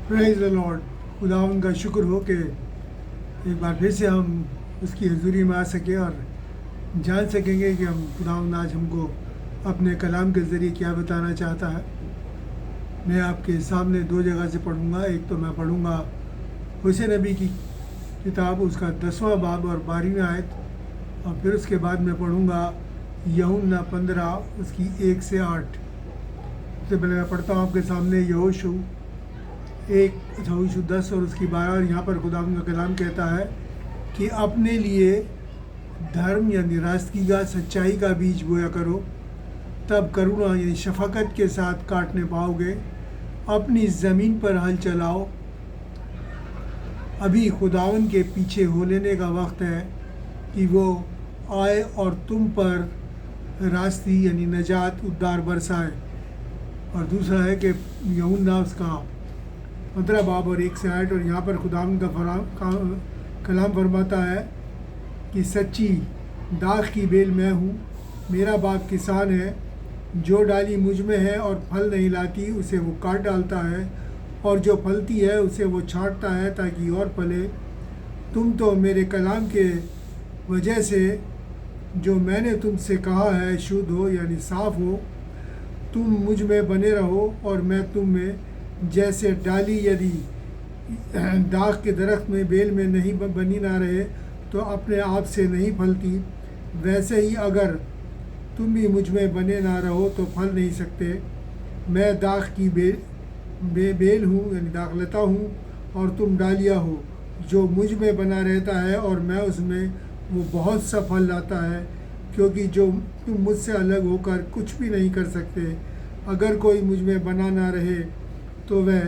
Praise the Lord. खुदावंद का शुक्र हो कि एक बार फिर से हम उसकी हजूरी में आ सके और जान सकेंगे कि हम खुदावंद आज हमको अपने कलाम के ज़रिए क्या बताना चाहता है। मैं आपके सामने दो जगह से पढ़ूंगा। एक तो मैं पढ़ूंगा हुसैन नबी की किताब, उसका 10वां बाब और 12वीं आयत, और फिर उसके बाद मैं पढ़ूंगा यूहन्ना 15 उसकी 1 से 8। सबसे पहले मैं पढ़ता हूँ आपके सामने यहोशू 10 और उसकी 12। और यहाँ पर खुदा का कलाम कहता है कि अपने लिए धर्म यानी रास्तगी का, सच्चाई का बीज बोया करो, तब करुणा यानी शफकत के साथ काटने पाओगे। अपनी ज़मीन पर हल चलाओ, अभी खुदावन के पीछे हो लेने का वक्त है कि वो आए और तुम पर रास्ती यानी नजात उद्धार बरसाए। और दूसरा है कि यूहन्ना उसका 15 बाब और 1 से 8। और यहाँ पर खुदावन का कलाम फरमाता है कि सच्ची दाख की बेल मैं हूँ, मेरा बाप किसान है। जो डाली मुझ में है और फल नहीं लाती उसे वो काट डालता है, और जो फलती है उसे वो छांटता है ताकि और फले। तुम तो मेरे कलाम के वजह से जो मैंने तुमसे कहा है शुद्ध हो यानी साफ हो। तुम मुझ में बने रहो और मैं तुम में। जैसे डाली यदि दाख के दरख्त में बेल में नहीं बनी ना रहे तो अपने आप से नहीं फलती, वैसे ही अगर तुम भी मुझ में बने ना रहो तो फल नहीं सकते। मैं दाख की बेल हूँ यानी दाखलता हूँ, और तुम डालियाँ हो। जो मुझ में बना रहता है और मैं उसमें, वो बहुत सा फल लाता है, क्योंकि जो तुम मुझसे अलग होकर कुछ भी नहीं कर सकते। अगर कोई मुझ में बना ना रहे तो वह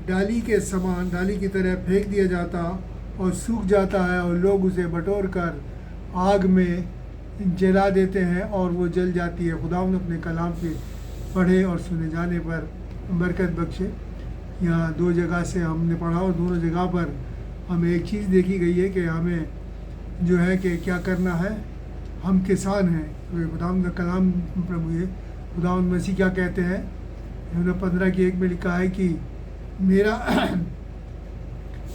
डाली के समान डाली की तरह फेंक दिया जाता और सूख जाता है, और लोग उसे बटोर कर आग में जला देते हैं और वो जल जाती है। खुदावंद अपने कलाम के पढ़े और सुने जाने पर बरकत बख्शे। यहाँ दो जगह से हमने पढ़ा और दोनों जगह पर हमें एक चीज़ देखी गई है कि हमें जो है कि क्या करना है। हम किसान हैं। तो खुदावंद का कलाम प्रभु ये खुदावंद मसीह क्या कहते हैं, यूहन्ना 15 की 1 में लिखा है कि मेरा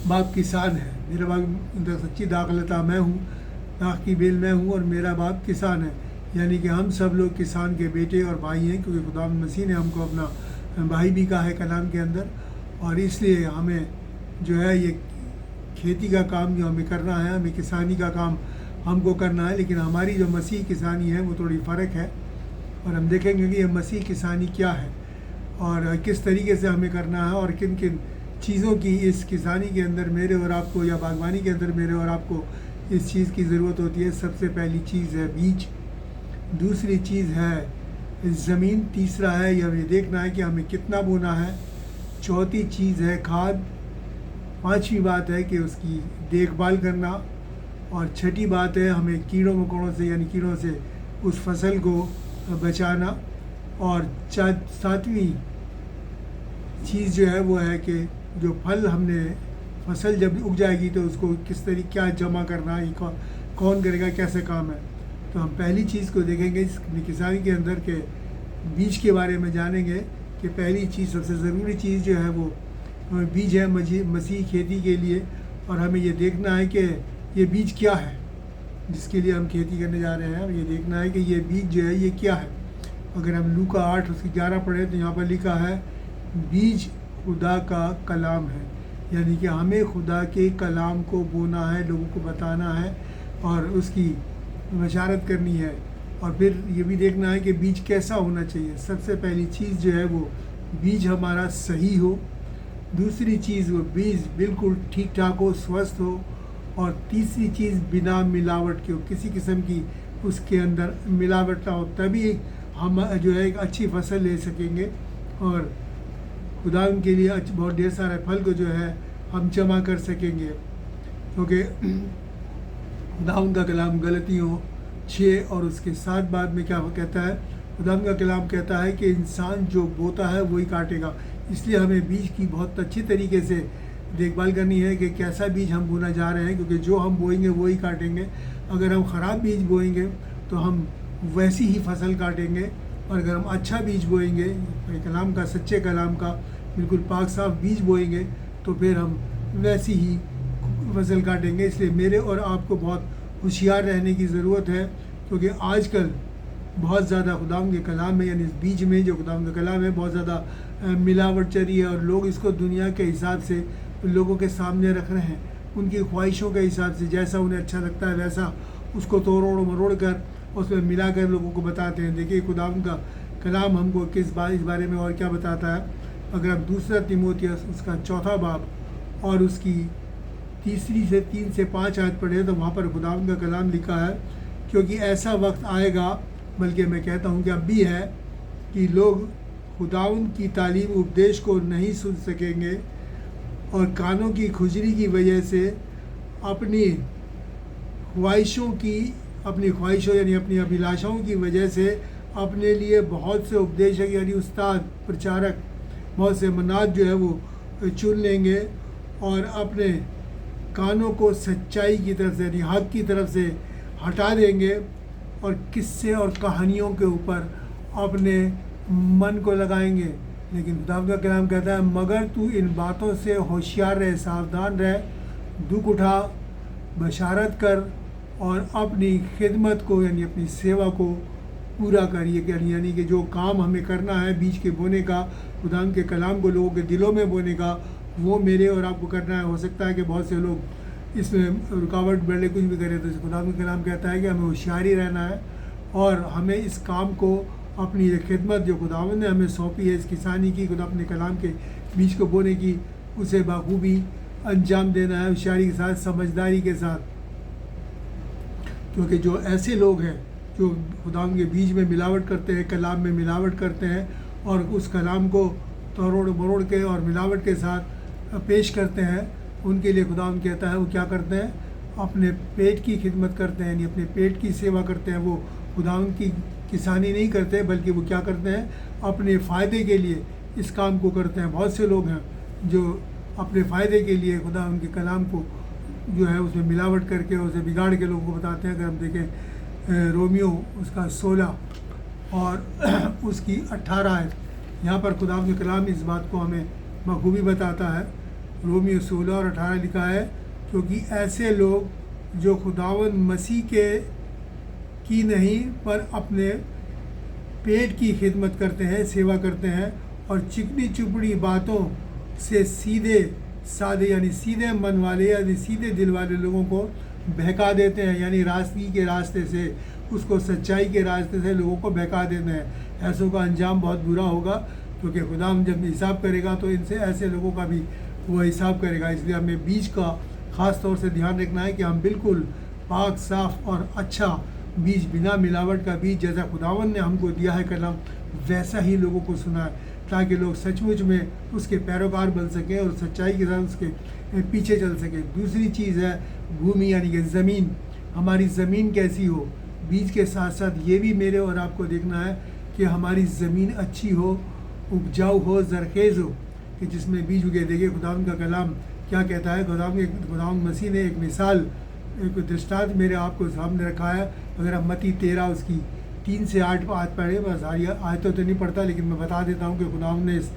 बाप किसान है, मेरा बाप सच्ची दाखलता मैं हूँ, दाख की बेल मैं हूँ, और मेरा बाप किसान है। यानी कि हम सब लोग किसान के बेटे और भाई हैं, क्योंकि खुदावंद मसीह ने हमको अपना भाई भी कहा है कलाम के अंदर। और इसलिए हमें जो है ये खेती का काम जो हमें करना है, हमें किसानी का काम हमको करना है। लेकिन हमारी जो मसीह किसानी है वो थोड़ी फ़र्क है, और हम देखेंगे कि ये मसीह किसानी क्या है और किस तरीके से हमें करना है, और किन किन चीज़ों की इस किसानी के अंदर मेरे और आपको, या बागवानी के अंदर मेरे और आपको इस चीज़ की ज़रूरत होती है। सबसे पहली चीज़ है बीज, दूसरी चीज़ है ज़मीन, तीसरा है ये देखना है कि हमें कितना बोना है, चौथी चीज़ है खाद, पांचवी बात है कि उसकी देखभाल करना, और छठी बात है हमें कीड़ों मकोड़ों से यानी कीड़ों से उस फसल को बचाना, और सातवीं चीज़ जो है वो है कि जो फल हमने फसल जब उग जाएगी तो उसको किस तरीके क्या जमा करना है, कौन करेगा, कैसे काम है। तो हम पहली चीज़ को देखेंगे इस किसानी के अंदर के बीज के बारे में जानेंगे कि पहली चीज़, सबसे ज़रूरी चीज़ जो है वो बीज है मसीह खेती के लिए। और हमें ये देखना है कि ये बीज क्या है जिसके लिए हम खेती करने जा रहे हैं। ये देखना है कि ये बीज जो है ये क्या है। अगर हम लूका 8 उसकी 11 पढ़ें तो यहाँ पर लिखा है बीज खुदा का कलाम है, यानी कि हमें खुदा के कलाम को बोना है, लोगों को बताना है और उसकी बशारत करनी है। और फिर ये भी देखना है कि बीज कैसा होना चाहिए। सबसे पहली चीज़ जो है वो बीज हमारा सही हो, दूसरी चीज़ वो बीज बिल्कुल ठीक ठाक हो, स्वस्थ हो, और तीसरी चीज़ बिना मिलावट की हो, किसी किस्म की उसके अंदर मिलावट ना हो, तभी हम जो है एक अच्छी फसल ले सकेंगे और खुदा के लिए बहुत ढेर सारे फल को जो है हम जमा कर सकेंगे। क्योंकि खुदा का कलाम गलतियों 6 और उसके 7 बाद में क्या कहता है, खुदा का कलाम कहता है कि इंसान जो बोता है वही काटेगा। इसलिए हमें बीज की बहुत अच्छी तरीके से देखभाल करनी है कि कैसा बीज हम बोना जा रहे हैं, क्योंकि जो हम बोएंगे वही काटेंगे। अगर हम ख़राब बीज बोएंगे तो हम वैसी ही फसल काटेंगे, और अगर हम अच्छा बीज बोएंगे, कलाम का, सच्चे कलाम का बिल्कुल पाक साफ बीज बोएंगे, तो फिर हम वैसी ही फसल काटेंगे। इसलिए मेरे और आपको बहुत होशियार रहने की ज़रूरत है, क्योंकि आजकल बहुत ज़्यादा खुदाम के कलाम में, यानी इस बीज में जो खुदाम का कलाम है, बहुत ज़्यादा मिलावट चली है और लोग इसको दुनिया के हिसाब से लोगों के सामने रख रहे हैं, उनकी ख्वाहिशों के हिसाब से, जैसा उन्हें अच्छा लगता है वैसा उसको तोड़ मरोड़ कर उसमें मिला कर लोगों को बताते हैं। देखिए खुदाम का कलाम हमको इस बारे में और क्या बताता है। अगर आप दूसरा तीमुथियुस उसका 4 बाब और उसकी 3 से 5 आयत पढ़े तो वहाँ पर खुदाम का कलाम लिखा है, क्योंकि ऐसा वक्त आएगा, बल्कि मैं कहता हूँ कि अब भी है, कि लोग खुदाउन की तालीम उपदेश को नहीं सुन सकेंगे और कानों की खुजली की वजह से अपनी ख्वाहिशों यानी अपनी अभिलाषाओं की वजह से अपने लिए बहुत से उपदेशक यानी उस्ताद, प्रचारक, बहुत से मनात जो है वो चुन लेंगे और अपने कानों को सच्चाई की तरफ से यानी हक़ की तरफ से हटा देंगे और किस्से और कहानियों के ऊपर अपने मन को लगाएंगे। लेकिन खुदा का कलाम कहता है, मगर तू इन बातों से होशियार रहे, सावधान रहे, दुख उठा, बशारत कर और अपनी खिदमत को यानी अपनी सेवा को पूरा करिए। यानी कि जो काम हमें करना है बीज के बोने का, खुदा के कलाम को लोगों के दिलों में बोने का, वो मेरे और आपको करना है। हो सकता है कि बहुत से लोग इसमें रुकावट बढ़े, कुछ भी करें, तो खुदा का कलाम कहता है कि हमें होशियारी रहना है और हमें इस काम को, अपनी खिदमत जो खुदावंद ने हमें सौंपी है, इस किसानी की, खुदा अपने कलाम के बीज को बोने की, उसे बाखूबी अंजाम देना है, होशियारी के साथ, समझदारी के साथ। क्योंकि जो ऐसे लोग हैं जो खुदा के बीज में मिलावट करते हैं, कलाम में मिलावट करते हैं और उस कलाम को तोड़ मरोड़ के और मिलावट के साथ पेश करते हैं, उनके लिए खुदा कहता है वो क्या करते हैं, अपने पेट की खिदमत करते हैं, यानी अपने पेट की सेवा करते हैं। वो खुदा की किसानी नहीं करते, बल्कि वो क्या करते हैं, अपने फ़ायदे के लिए इस काम को करते हैं। बहुत से लोग हैं जो अपने फ़ायदे के लिए खुदा उनके कलाम को जो है उसमें मिलावट करके उसे बिगाड़ के लोगों को बताते हैं। अगर हम देखें रोमियो उसका 16 और उसकी 18 आयत, यहाँ पर खुदा के कलाम इस बात को हमें बखूबी बताता है। रोमियो 16 और 18 लिखा है, क्योंकि ऐसे लोग जो खुदावन मसीह की नहीं पर अपने पेट की खिदमत करते हैं, सेवा करते हैं और चिकनी चुपड़ी बातों से सीधे साधे यानी सीधे मन वाले यानी सीधे दिल वाले लोगों को बहका देते हैं, यानी रास्ते के रास्ते से, उसको सच्चाई के रास्ते से लोगों को बहका देते हैं। ऐसों का अंजाम बहुत बुरा होगा, क्योंकि खुदा जब हिसाब करेगा तो इनसे ऐसे लोगों का भी वो हिसाब करेगा। इसलिए हमें बीज का ख़ास तौर से ध्यान रखना है कि हम बिल्कुल पाक, साफ़ और अच्छा बीज, बिना मिलावट का बीज, जैसा खुदावन ने हमको दिया है कलाम, वैसा ही लोगों को सुनाए, ताकि लोग सचमुच में उसके पैरोकार बन सकें और सच्चाई के साथ उसके पीछे चल सकें। दूसरी चीज़ है भूमि, यानी कि ज़मीन। हमारी ज़मीन कैसी हो, बीज के साथ साथ ये भी मेरे और आपको देखना है कि हमारी ज़मीन अच्छी हो, उपजाऊ हो, जरखेज़ हो, कि जिसमें बीज उगे। देखिए खुदावंद का कलाम क्या कहता है। खुदावंद मसीह ने एक मिसाल, एक दृष्टांत मेरे आपको सामने रखा है। अगर हम मत्ती 13 उसकी 3 से 8 आयत पढ़े, बस सारी आयतों तो नहीं पढ़ता, लेकिन मैं बता देता हूँ कि खुदावंद ने इस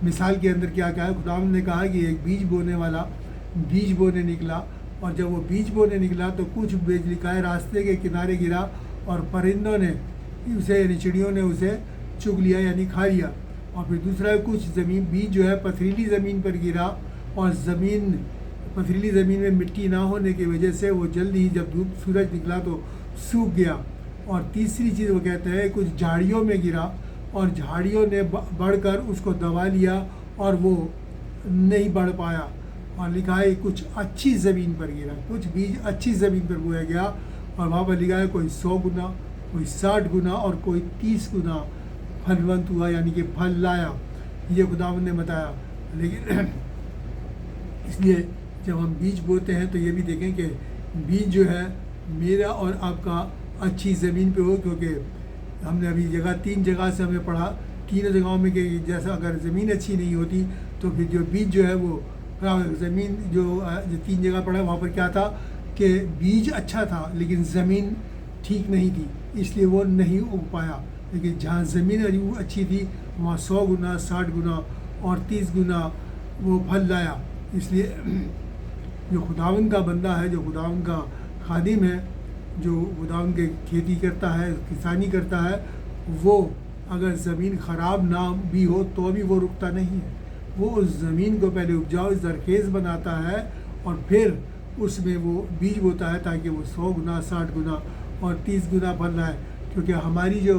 मिसाल के अंदर क्या कहा है। खुदावंद ने कहा कि एक बीज बोने वाला बीज बोने निकला, और जब वो बीज बोने निकला तो कुछ बीज लिखा है रास्ते के किनारे गिरा और परिंदों ने उसे यानी चिड़ियों ने उसे चुग लिया यानी खा लिया। और फिर दूसरा कुछ ज़मीन बीज जो है पथरीली ज़मीन पर गिरा, और पथरीली ज़मीन में मिट्टी ना होने की वजह से वो जल्दी ही जब धूप सूरज निकला तो सूख गया। और तीसरी चीज़ वो कहते हैं कुछ झाड़ियों में गिरा और झाड़ियों ने बढ़कर उसको दबा लिया और वो नहीं बढ़ पाया। और लिखा है कुछ अच्छी ज़मीन पर गिरा, कुछ बीज अच्छी ज़मीन पर बोया गया, और वहाँ पर लिखा है कोई 100 गुना, कोई 60 गुना और कोई 30 गुना फलवंत हुआ, यानी कि फल लाया। ये खुदावंद ने बताया। लेकिन इसलिए जब हम बीज बोते हैं तो ये भी देखें कि बीज जो है मेरा और आपका अच्छी ज़मीन पे हो, क्योंकि हमने अभी 3 जगह से हमें पढ़ा, तीनों जगहों में कि जैसा अगर ज़मीन अच्छी नहीं होती तो फिर जो बीज जो है वो ज़मीन जो 3 जगह पढ़ा वहाँ पर क्या था कि बीज अच्छा था लेकिन ज़मीन ठीक नहीं थी, इसलिए वो नहीं उग पाया। लेकिन जहाँ ज़मीन अच्छी थी वहाँ 100 गुना, 60 गुना और 30 गुना वो फल लाया। इसलिए जो खुदावंद का बंदा है, जो खुदावंद का खादिम है, जो खुदावंद के खेती करता है, किसानी करता है, वो अगर ज़मीन ख़राब ना भी हो तो भी वो रुकता नहीं है। वो उस ज़मीन को पहले उपजाऊ ज़रखेज़ बनाता है और फिर उसमें वो बीज बोता है ताकि वो 100 गुना, 60 गुना और 30 गुना फल लाए। क्योंकि हमारी जो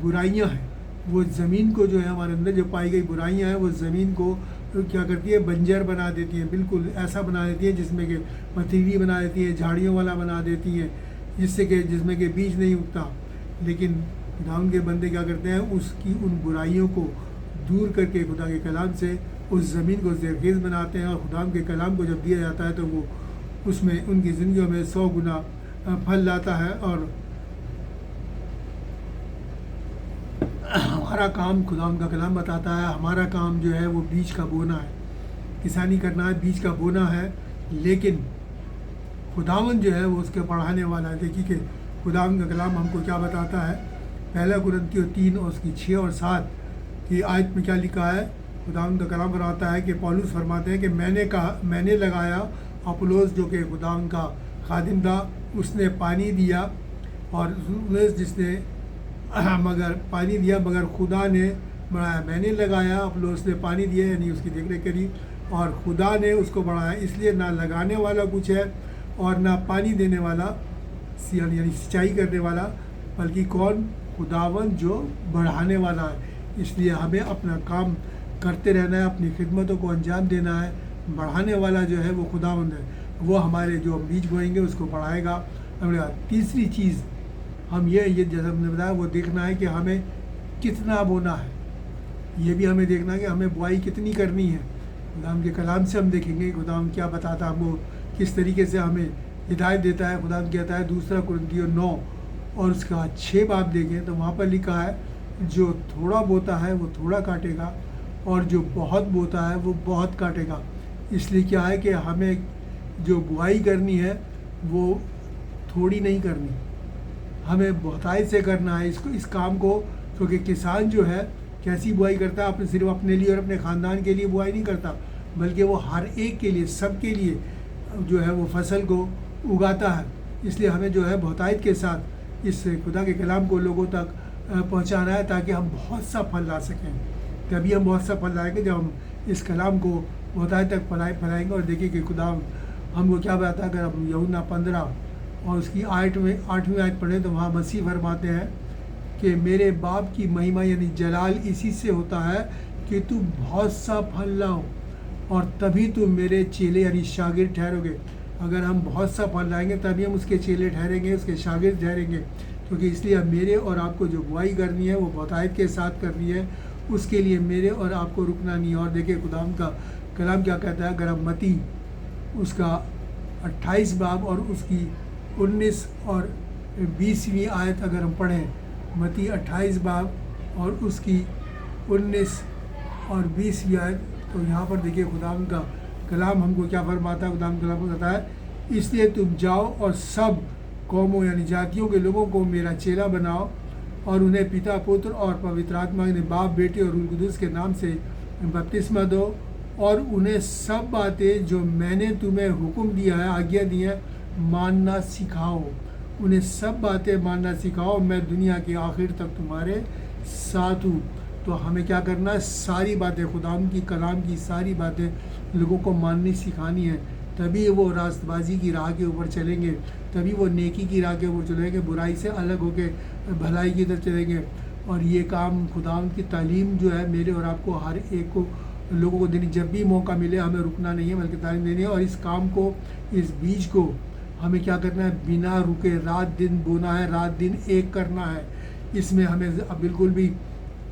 बुराइयां हैं, वो ज़मीन को जो है, हमारे अंदर जो पाई गई बुराइयां हैं, वो ज़मीन को क्या करती है, बंजर बना देती हैं, बिल्कुल ऐसा बना देती है जिसमें कि पथरीली बना देती है, झाड़ियों वाला बना देती हैं, जिसमें कि बीज नहीं उगता। लेकिन खुदावंद के बंदे क्या करते हैं, उसकी उन बुराइयों को दूर करके खुदा के कलाम से उस ज़मीन को ज़रखेज़ बनाते हैं। और खुदावंद के कलाम को जब दिया जाता है तो वो उसमें उनकी ज़िंदगियों में 100 गुना फल लाता है। और हमारा काम, खुदावंद का कलाम बताता है, हमारा काम जो है वो बीज का बोना है, किसानी करना है, बीज का बोना है। लेकिन खुदावंद जो है वो उसके बढ़ाने वाला है। देखिए कि खुदावंद का कलाम हमको क्या बताता है। पहला कुरिन्थियों 3 और उसकी 6 और 7 की आयत में क्या लिखा है। खुदावंद का कलाम बताता है कि पौलुस फरमाते हैं कि मैंने लगाया, अपुल्लोस जो कि खुदावंद का खादिम था उसने पानी दिया, और जिसने मगर पानी दिया, मगर खुदा ने बढ़ाया। मैंने लगाया, अपुल्लोस ने पानी दिया, यानी उसकी देखरेख करी, और खुदा ने उसको बढ़ाया। इसलिए ना लगाने वाला कुछ है और ना पानी देने वाला, यानी सिंचाई करने वाला, बल्कि कौन, खुदावंद जो बढ़ाने वाला है। इसलिए हमें अपना काम करते रहना है, अपनी खिदमतों को अंजाम देना है। बढ़ाने वाला जो है वो खुदावंद है, वो हमारे जो बीज बोएंगे उसको बढ़ाएगा। तीसरी चीज़ हम ये जैसा हमने बताया, वो देखना है कि हमें कितना बोना है। ये भी हमें देखना है कि हमें बुआई कितनी करनी है। खुदावंद के कलाम से हम देखेंगे खुदावंद क्या बताता है, हमको किस तरीके से हमें हिदायत देता है। खुदावंद कहता है 2 कुरिन्थियों 9 और उसका 6 बाब देखें तो वहाँ पर लिखा है, जो थोड़ा बोता है वो थोड़ा काटेगा, और जो बहुत बोता है वो बहुत काटेगा। इसलिए क्या है कि हमें जो बुआई करनी है वो थोड़ी नहीं करनी, हमें बहुतायत से करना है इस काम को। क्योंकि किसान जो है कैसी बुआई करता है, सिर्फ अपने लिए और अपने ख़ानदान के लिए बुआई नहीं करता, बल्कि वो हर एक के लिए, सबके लिए जो है वो फसल को उगाता है। इसलिए हमें जो है बहुतायत के साथ इस खुदा के कलाम को लोगों तक पहुंचाना है, ताकि हम बहुत सा फल ला सकें। तभी हम बहुत सा फल लाएंगे जब हम इस कलाम को बहुतायत तक फैलाएंगे। और देखिए कि खुदा हमको क्या बताता है। अगर हम यूहन्ना 15 और उसकी 8वीं आयत पढ़ें तो वहाँ मसीह फरमाते हैं कि मेरे बाप की महिमा यानी जलाल इसी से होता है कि तू बहुत सा फल लाओ, और तभी तुम मेरे चेले यानी शागिर्द ठहरोगे। अगर हम बहुत सा फल लाएंगे तभी हम उसके चेले ठहरेंगे, उसके शागिर्द ठहरेंगे। क्योंकि इसलिए अब मेरे और आपको जो बुआई करनी है वो बहुतायत के साथ करनी है, उसके लिए मेरे और आपको रुकना नहीं है। और देखिए खुदावंद का कलाम क्या कहता है। अगर हम मत्ती उसका 28 बाब और उसकी 19 और 20वीं आयत अगर हम पढ़ें, मत्ती 28 बाब और उसकी 19 और 20वीं आयत, तो यहाँ पर देखिए खुदावंद का कलाम हमको क्या फरमाता है। खुदावंद कलाम को कहता है, इसलिए तुम जाओ और सब कौमों यानी जातियों के लोगों को मेरा चेला बनाओ, और उन्हें पिता, पुत्र और पवित्र आत्मा यानी बाप, बेटे और रूह कुदुस के नाम से बपतिस्मा दो, और उन्हें सब बातें जो मैंने तुम्हें हुक्म दिया है, आज्ञा दी है, मानना सिखाओ। उन्हें सब बातें मानना सिखाओ, मैं दुनिया के आखिर तक तुम्हारे साथ हूँ। तो हमें क्या करना है, सारी बातें, खुदावंद की कलाम की सारी बातें लोगों को माननी सिखानी है। तभी वो रास्तबाजी की राह के ऊपर चलेंगे, तभी वो नेकी की राह के ऊपर चलेंगे, बुराई से अलग होके भलाई की तरफ चलेंगे। और ये काम खुदावंद की तालीम जो है मेरे और आपको हर एक को लोगों को देनी, जब भी मौका मिले हमें रुकना नहीं है बल्कि तालीम देनी है। और इस काम को, इस बीज को हमें क्या करना है, बिना रुके रात दिन बोना है, रात दिन एक करना है। इसमें हमें बिल्कुल भी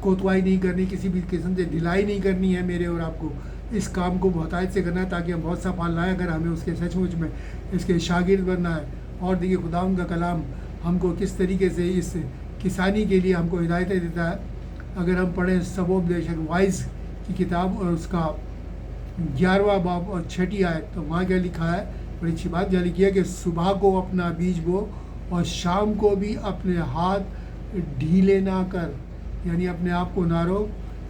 कोतवाही नहीं करनी, किसी भी किस्म से ढिलाई नहीं करनी है मेरे और आपको। इस काम को बहुतायत से करना है ताकि हम बहुत सा फल लाएं, अगर हमें उसके सचमुच में इसके शागिर्द बनना है। और देखिए खुदावंद का कलाम हमको किस तरीके से इस किसानी के लिए हमको हिदायतें देता है। अगर हम पढ़ें सबोपदेशक वाइज की किताब और उसका 11वां बाब और 6ठी आयत, तो वहाँ क्या लिखा है, बड़ी अच्छी बात क्या लिखी है कि सुबह को अपना बीज बो और शाम को भी अपने हाथ ढीले ना कर, यानी अपने आप को ना रोक,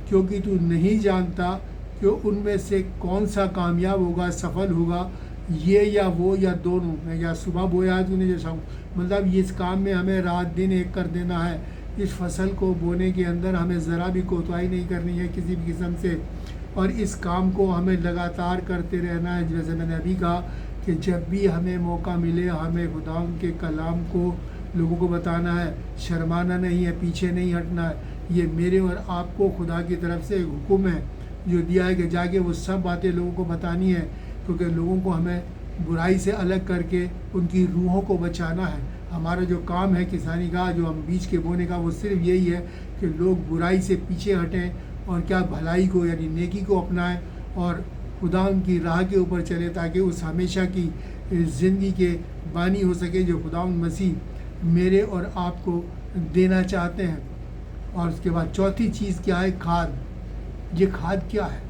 क्योंकि तू नहीं जानता कि उनमें से कौन सा कामयाब होगा, सफल होगा, ये या वो या दोनों। या सुबह बोया है तूने जो शाम, मतलब इस काम में हमें रात दिन एक कर देना है। इस फसल को बोने के अंदर हमें ज़रा भी कोताही नहीं करनी है किसी भी किस्म से, और इस काम को हमें लगातार करते रहना है। जैसे मैंने अभी कहा कि जब भी हमें मौका मिले हमें खुदा के कलाम को लोगों को बताना है, शर्माना नहीं है, पीछे नहीं हटना है। ये मेरे और आपको खुदा की तरफ से एक हुक्म है जो दिया है कि जाके वो सब बातें लोगों को बतानी है, क्योंकि लोगों को हमें बुराई से अलग करके उनकी रूहों को बचाना है। हमारा जो काम है किसानी का, जो हम बीज के बोने का, वो सिर्फ यही है कि लोग बुराई से पीछे हटें और क्या भलाई को यानी नेकी को अपनाएं और खुदा उनकी राह के ऊपर चले, ताकि उस हमेशा की ज़िंदगी के बानी हो सके जो खुदा मसीह मेरे और आपको देना चाहते हैं। और उसके बाद चौथी चीज़ क्या है? खाद। ये खाद क्या है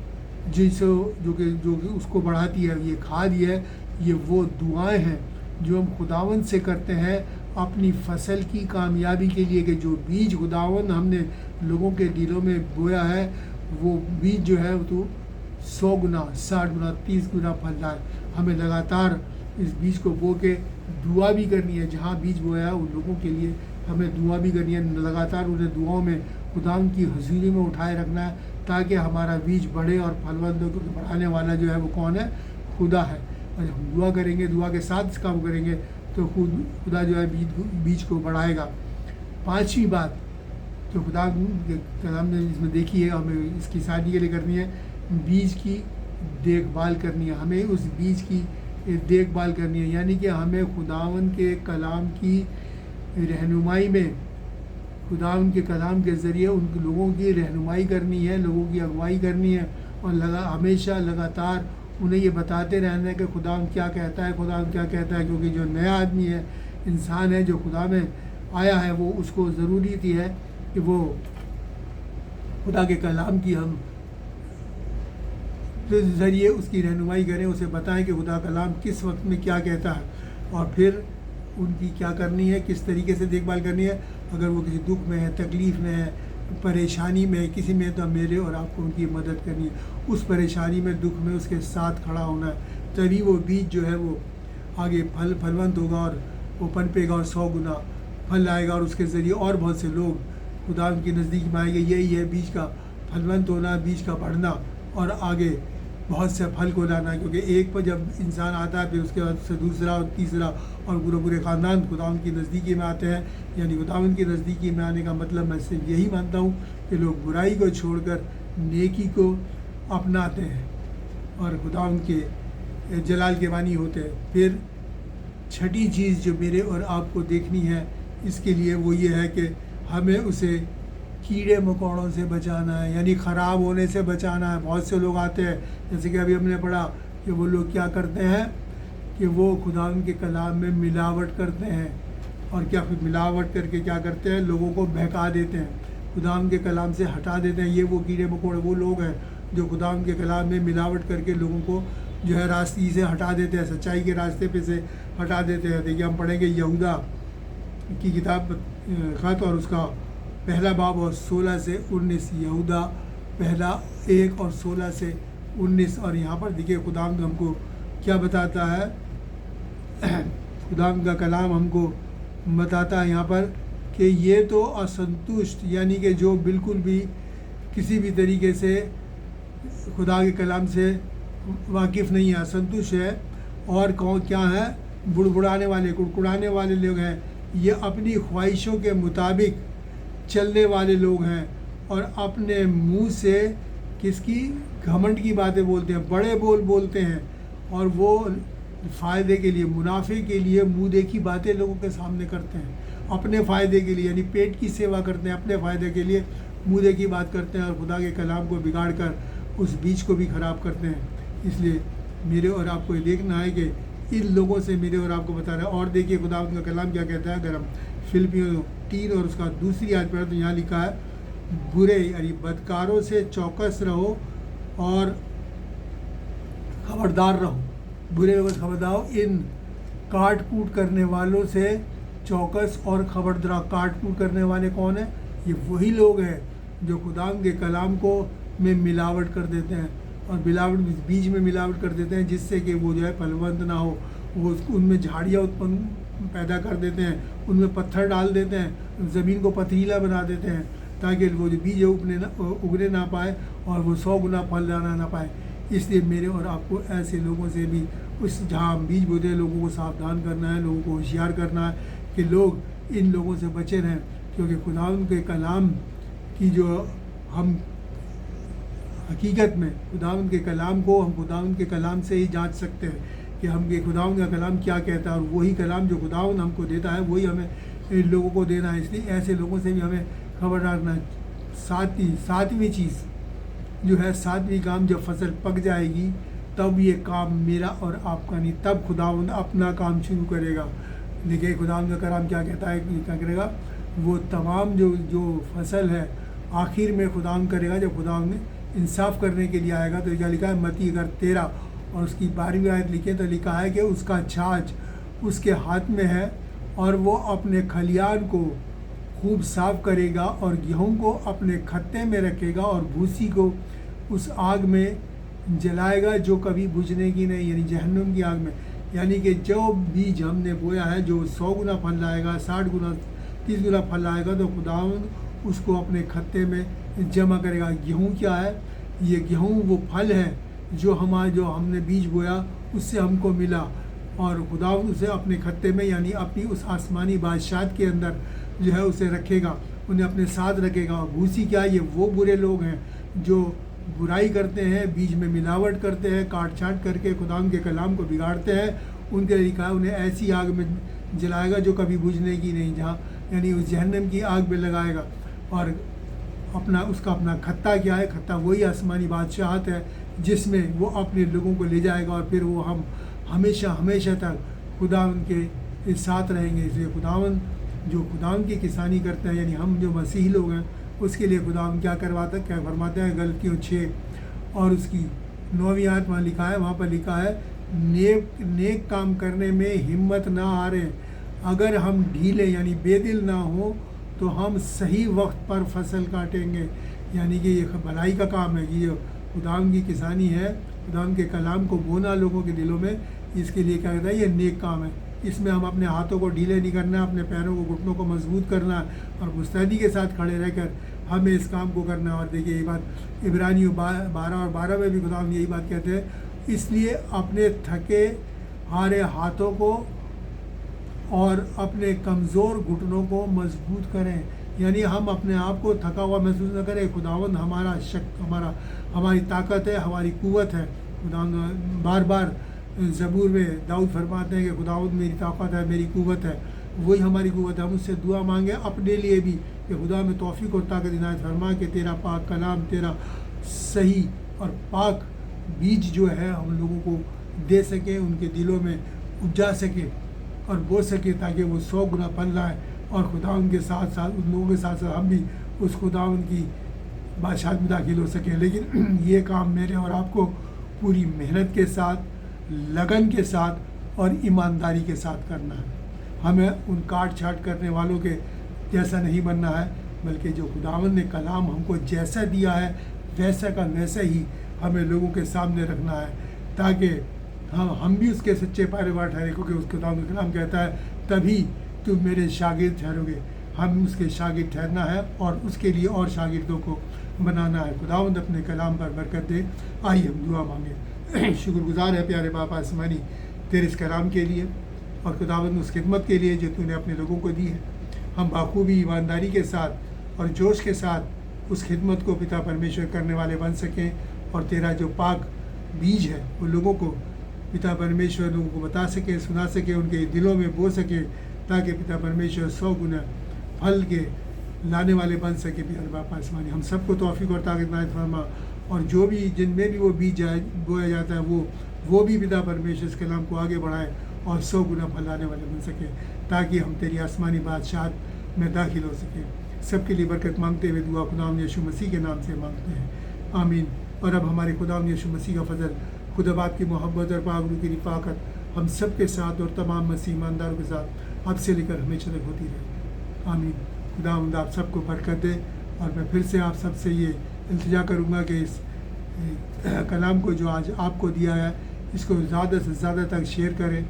जिससे जो कि उसको बढ़ाती है? ये खाद ये वो दुआएं हैं जो हम खुदावंद से करते हैं अपनी फसल की कामयाबी के लिए, कि जो बीज खुदावंद हमने लोगों के दिलों में बोया है वो बीज जो है वो तो 100 गुना, 60 गुना, 30 गुना फल लाए। हमें लगातार इस बीज को बो के दुआ भी करनी है। जहाँ बीज बोया है उन लोगों के लिए हमें दुआ भी करनी है, लगातार उन्हें दुआओं में खुदावंद की हुजूरी में उठाए रखना है, ताकि हमारा बीज बढ़े और फलवंत हो। क्योंकि बढ़ाने वाला जो है वो कौन है? खुदा है। और जब हम दुआ करेंगे, दुआ के साथ इस काम करेंगे तो खुदा जो है बीज को बढ़ाएगा। पांचवी बात जो खुदा के कलाम ने इसमें देखी है हमें इसकी शादी के लिए करनी है, बीज की देखभाल करनी है। हमें उस बीज की देखभाल करनी है, यानी कि हमें खुदावन के कलाम की रहनुमाई में, खुदावन के कलाम के ज़रिए उन लोगों की रहनुमाई करनी है, लोगों की अगुवाई करनी है, और हमेशा लगातार उन्हें ये बताते रहना है कि खुदावन क्या कहता है, खुदावन क्या कहता है। क्योंकि जो नया आदमी है, इंसान है, जो खुदा में आया है, वो उसको ज़रूरी थी है कि वो खुदा के कलाम की हम ज़रिए उसकी रहनुमाई करें, उसे बताएं कि खुदा कलाम किस वक्त में क्या कहता है, और फिर उनकी क्या करनी है, किस तरीके से देखभाल करनी है। अगर वो किसी दुख में है, तकलीफ़ में है, परेशानी में है, किसी में, तो मेरे और आपको उनकी मदद करनी है। उस परेशानी में, दुख में उसके साथ खड़ा होना है, तभी वो बीज जो है वो आगे फलवंत होगा और वो पनपेगा और 100 गुना फल लाएगा, और उसके ज़रिए और बहुत से लोग खुदा उनकी नज़दीक में आएंगे। यही है बीज का फलवंत होना, बीज का बढ़ना और आगे बहुत से फल को लाना। क्योंकि एक पर जब इंसान आता है, फिर उसके बाद से दूसरा और तीसरा और पूरे ख़ानदान खुदावंद की नज़दीकी में आते हैं। यानी खुदावंद की नज़दीकी में आने का मतलब मैं सिर्फ यही मानता हूँ कि लोग बुराई को छोड़कर नेकी को अपनाते हैं और खुदावंद के जलाल के बानी होते हैं। फिर छठी चीज़ जो मेरे और आपको देखनी है इसके लिए, वो ये है कि हमें उसे कीड़े मकोड़ों से बचाना है, यानी ख़राब होने से बचाना है। बहुत से लोग आते हैं, जैसे कि अभी हमने पढ़ा कि वो लोग क्या करते हैं कि वो खुदावंद के कलाम में मिलावट करते हैं, और क्या फिर मिलावट करके क्या करते हैं, लोगों को बहका देते हैं, खुदावंद के कलाम से हटा देते हैं। ये वो कीड़े मकोड़े वो लोग हैं जो खुदावंद के कलाम में मिलावट करके लोगों को जो है रास्ते से हटा देते हैं, सच्चाई के रास्ते पे से हटा देते हैं। देखिए, हम पढ़ेंगे यहूदा की किताब ख़त और उसका पहला बाब और 16 से 19, यहूदा पहला 1 और 16 से 19। और यहाँ पर देखिए खुदावंद हमको क्या बताता है, खुदावंद का कलाम हमको बताता है यहाँ पर कि ये तो असंतुष्ट, यानी कि जो बिल्कुल भी किसी भी तरीके से खुदा के कलाम से वाकिफ़ नहीं है, असंतुष्ट है, और कौन क्या है, बुड़बुड़ाने वाले, कुड़कुड़ाने वाले लोग हैं। ये अपनी ख्वाहिशों के मुताबिक चलने वाले लोग हैं और अपने मुंह से किसकी घमंड की बातें बोलते हैं, बड़े बोल बोलते हैं, और वो फ़ायदे के लिए, मुनाफे के लिए मुँह देखी बातें लोगों के सामने करते हैं, अपने फ़ायदे के लिए, यानी पेट की सेवा करते हैं, अपने फ़ायदे के लिए मुँह देखी बात करते हैं, और खुदा के कलाम को बिगाड़ कर उस बीज को भी ख़राब करते हैं। इसलिए मेरे और आपको ये देखना है कि इन लोगों से मेरे और आपको बता रहा है। और देखिए खुदा का कलाम क्या कहता है, अगर हम फिलिपियों 3 और उसका दूसरी आयत पढ़ें तो यहाँ लिखा है, बुरे यानी बदकारों से चौकस रहो और खबरदार रहो। बुरे में बस खबरदार हो, इन काट कूट करने वालों से चौकस और खबरदार। काट कूट करने वाले कौन है? ये वही लोग हैं जो खुदा के कलाम को में मिलावट कर देते हैं, और मिलावट बीज में मिलावट कर देते हैं, जिससे कि वो जो है फलवंत ना हो। वो उनमें झाड़ियाँ उत्पन्न पैदा कर देते हैं, उनमें पत्थर डाल देते हैं, ज़मीन को पथरीला बना देते हैं, ताकि वो जो बीज है उगने ना पाए और वो 100 गुना फल लाना ना पाए। इसलिए मेरे और आपको ऐसे लोगों से भी उस जहाँ हम बीज बोते हैं लोगों को सावधान करना है, लोगों को होशियार करना है कि लोग इन लोगों से बचे रहें, क्योंकि खुदावंद के कलाम की जो हम हकीकत में खुदावंद के कलाम को हम खुदावंद के कलाम से ही जांच सकते हैं कि हम ये खुदावंद का कलाम क्या कहता है, और वही कलाम जो खुदावंद हमको देता है वही हमें इन लोगों को देना है। इसलिए ऐसे लोगों से भी हमें खबरदार रहना है। सातवीं चीज़ जो है, सातवीं काम, जब फसल पक जाएगी तब ये काम मेरा और आपका नहीं, तब खुदावंद अपना काम शुरू करेगा। देखिए खुदावंद का कलाम क्या कहता है, क्या करेगा, वो तमाम जो फसल है आखिर में खुदावंद करेगा। जब खुदावंद इंसाफ करने के लिए आएगा तो क्या लिखा है, मत्ती अगर 13 और उसकी 12वीं आयत लिखे तो लिखा है कि उसका छाछ उसके हाथ में है और वो अपने खलियान को खूब साफ करेगा और गेहूं को अपने खत्ते में रखेगा और भूसी को उस आग में जलाएगा जो कभी बुझने की नहीं, यानी जहन्नुम की आग में। यानी कि जो बीज हमने बोया है जो 100 गुना फल लाएगा, 60 गुना 30 गुना फल लाएगा, तो खुदावंद उसको अपने खत्ते में जमा करेगा। गेहूँ क्या है, ये गेहूँ वो फल है जो हमने बीज बोया उससे हमको मिला, और खुदावंद उसे अपने खत्ते में यानी अपनी उस आसमानी बादशाहत के अंदर जो है उसे रखेगा, उन्हें अपने साथ रखेगा। और भूसी क्या है, ये वो बुरे लोग हैं जो बुराई करते हैं, बीज में मिलावट करते हैं, काट छाट करके खुदावंद के कलाम को बिगाड़ते हैं। उनके लिए लिखा है उन्हें ऐसी आग में जलाएगा जो कभी बुझने की नहीं, जहाँ यानी उस जहन्नम की आग में लगाएगा। और उसका अपना खत्ता क्या है, खत्ता वही आसमानी बादशाहत है जिसमें वो अपने लोगों को ले जाएगा, और फिर वो हम हमेशा हमेशा तक खुदावंद के साथ रहेंगे। इसलिए खुदावंद जो खुदावंद की किसानी करते हैं, यानी हम जो मसीही लोग हैं, उसके लिए खुदावंद क्या फरमाते हैं, गलतियों 6 और उसकी 9वीं आयत वहाँ लिखा है, वहाँ पर लिखा है, नेक काम करने में हिम्मत ना हारें। अगर हम ढीले यानी बेदिल ना हो तो हम सही वक्त पर फसल काटेंगे। यानी कि ये भलाई का काम है कि ये खुदावंद की किसानी है, खुदावंद के कलाम को बोना लोगों के दिलों में। इसके लिए क्या कहता है, ये नेक काम है। इसमें हम अपने हाथों को ढीले नहीं करना, अपने पैरों को घुटनों को मजबूत करना और मुस्तैदी के साथ खड़े रहकर हमें इस काम को करना। और देखिए ये बात इब्रानियों 12 और 12 में भी खुदावंद यही बात कहते हैं, इसलिए अपने थके हारे हाथों को और अपने कमज़ोर घुटनों को मजबूत करें। यानी हम अपने आप को थका हुआ महसूस न करें। खुदावंद हमारी ताकत है, हमारी कुव्वत है। खुदावंद बार बार ज़बूर में दाऊद फरमाते हैं कि खुदावंद मेरी ताकत है, मेरी कुव्वत है, वही हमारी कुव्वत है। हम उससे दुआ मांगे अपने लिए भी कि खुदा में तौफीक और ताकत इनायत फरमा कि तेरा पाक कलाम, तेरा सही और पाक बीज जो है हम लोगों को दे सके, उनके दिलों में उपजा सके और बो सके, ताकि वो 100 गुना फल लाए। और खुदावंद के साथ साथ उन लोगों के साथ साथ हम भी उस खुदावंद की बादशाहत में दाखिल हो सकें। लेकिन ये काम मेरे और आपको पूरी मेहनत के साथ, लगन के साथ और ईमानदारी के साथ करना है। हमें उन काट छाट करने वालों के जैसा नहीं बनना है, बल्कि जो खुदावंद ने कलाम हमको जैसा दिया है वैसा का वैसा ही हमें लोगों के सामने रखना है, ताकि हम भी उसके सच्चे पैरोकार ठहरे। क्योंकि उस खुदावंद का कलाम कहता है, तभी तुम मेरे शागिर्द ठहरोगे। हम उसके शागिर्द ठहरना है और उसके लिए और शागिर्दों को बनाना है। खुदावंद अपने कलाम पर बरकत दे। आइए हम दुआ मांगे। शुक्रगुजार है प्यारे बाप आसमानी तेरे इस कलाम के लिए और खुदावंद उस खिदमत के लिए जो तूने अपने लोगों को दी है। हम बाखूबी ईमानदारी के साथ और जोश के साथ उस खिदमत को पिता परमेश्वर करने वाले बन सकें, और तेरा जो पाक बीज है वो लोगों को पिता परमेश्वर लोगों को बता सके, सुना सके, उनके दिलों में बो सके, ताकि पिता परमेश्वर 100 गुना फल के लाने वाले बन सके। प्यारे बाप आसमानी हम सबको तौफीक और ताकत इनायत फरमा, और जो भी जिनमें भी वो बीज बोया जाता है वो भी पिता परमेश्वर इस कलाम को आगे बढ़ाए और 100 गुना फल लाने वाले बन सके, ताकि हम तेरी आसमानी बादशाहत में दाखिल हो सके। सबके लिए बरकत मांगते हुए दुआ खुदावंद यीशु मसीह के नाम से मांगते हैं, आमीन। और अब हमारे खुदावंद यीशु मसीह का फजल, खुदा बाप की मोहब्बत और पाक रूह की रिफाकत हम सब के साथ और तमाम मसीह ईमानदारों के साथ अब से लेकर हमेशा तक होती रहे, आमीन। खुदावंद आप सबको बरकत दे। और मैं फिर से आप सबसे ये इल्तिजा करूँगा कि इस कलाम को जो आज आपको दिया है, इसको ज़्यादा से ज़्यादा तक शेयर करें,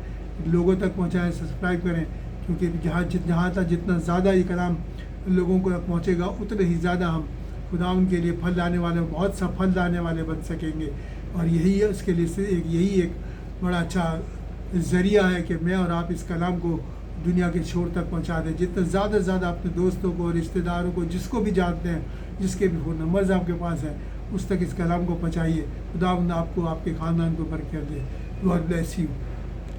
लोगों तक पहुँचाएँ, सब्सक्राइब करें, क्योंकि जहाँ तक जितना ज़्यादा ये कलाम लोगों को पहुँचेगा उतने ही ज़्यादा हम खुदा उनके लिए फल लाने वाले, बहुत सा फल लाने वाले बन सकेंगे। और यही है उसके लिए से यही एक बड़ा अच्छा ज़रिया है कि मैं और आप इस कलाम को दुनिया के छोर तक पहुंचा दें। जितना ज़्यादा से ज़्यादा अपने दोस्तों को, रिश्तेदारों को, जिसको भी जानते हैं, जिसके भी फ़ोन नंबर्स आपके पास हैं, उस तक इस कलाम को पहुँचाइए। खुदा आपको, आपके ख़ानदान को बरकत दे। God bless you.